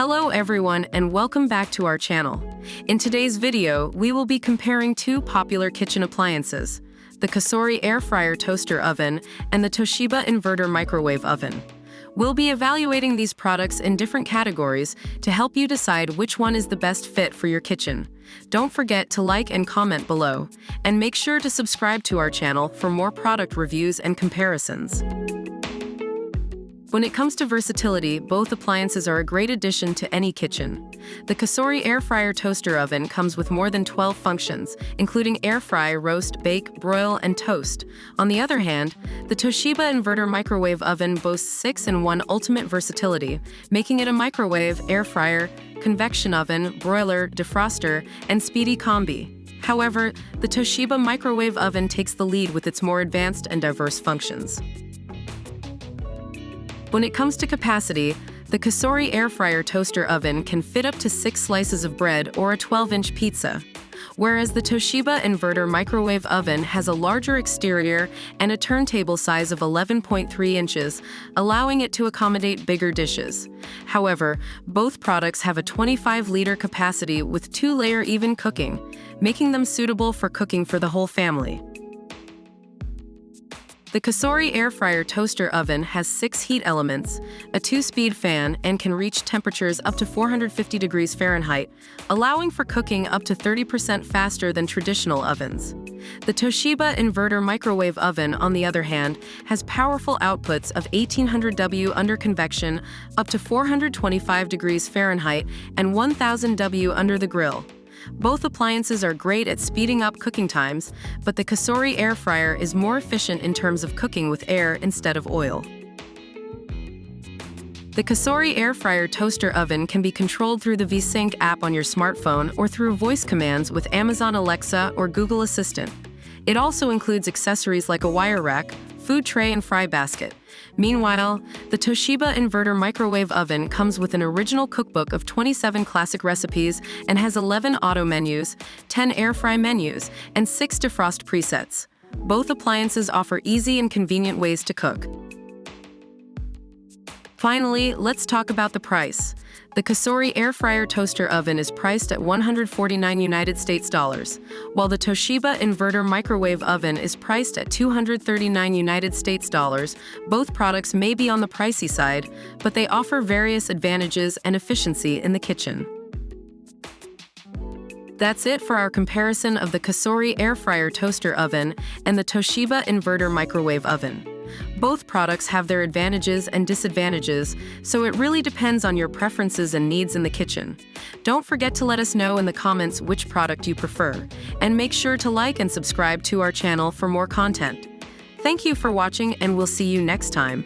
Hello everyone and welcome back to our channel. In today's video, we will be comparing two popular kitchen appliances, the COSORI air fryer toaster oven and the TOSHIBA inverter microwave oven. We'll be evaluating these products in different categories to help you decide which one is the best fit for your kitchen. Don't forget to like and comment below, and make sure to subscribe to our channel for more product reviews and comparisons. When it comes to versatility, both appliances are a great addition to any kitchen. The COSORI air fryer toaster oven comes with more than 12 functions, including air fry, roast, bake, broil, and toast. On the other hand, the TOSHIBA inverter microwave oven boasts 6-in-1 ultimate versatility, making it a microwave, air fryer, convection oven, broiler, defroster, and speedy combi. However, the TOSHIBA microwave oven takes the lead with its more advanced and diverse functions. When it comes to capacity, the COSORI air fryer toaster oven can fit up to 6 slices of bread or a 12-inch pizza, whereas the TOSHIBA inverter microwave oven has a larger exterior and a turntable size of 11.3 inches, allowing it to accommodate bigger dishes. However, both products have a 25-liter capacity with 2-layer even cooking, making them suitable for cooking for the whole family. The COSORI air fryer toaster oven has 6 heat elements, a 2-speed fan, and can reach temperatures up to 450 degrees Fahrenheit, allowing for cooking up to 30% faster than traditional ovens. The TOSHIBA inverter microwave oven, on the other hand, has powerful outputs of 1800 W under convection, up to 425 degrees Fahrenheit, and 1000 W under the grill. Both appliances are great at speeding up cooking times, but the COSORI air fryer is more efficient in terms of cooking with air instead of oil. The COSORI air fryer toaster oven can be controlled through the VSync app on your smartphone or through voice commands with Amazon Alexa or Google Assistant. It also includes accessories like a wire rack, food tray, and fry basket. Meanwhile, the TOSHIBA inverter microwave oven comes with an original cookbook of 27 classic recipes and has 11 auto menus, 10 air fry menus, and 6 defrost presets. Both appliances offer easy and convenient ways to cook. Finally, let's talk about the price. The COSORI air fryer toaster oven is priced at $149 United States dollars, while the TOSHIBA inverter microwave oven is priced at $239 United States dollars. Both products may be on the pricey side, but they offer various advantages and efficiency in the kitchen. That's it for our comparison of the COSORI air fryer toaster oven and the TOSHIBA inverter microwave oven. Both products have their advantages and disadvantages, so it really depends on your preferences and needs in the kitchen. Don't forget to let us know in the comments which product you prefer, and make sure to like and subscribe to our channel for more content. Thank you for watching, and we'll see you next time.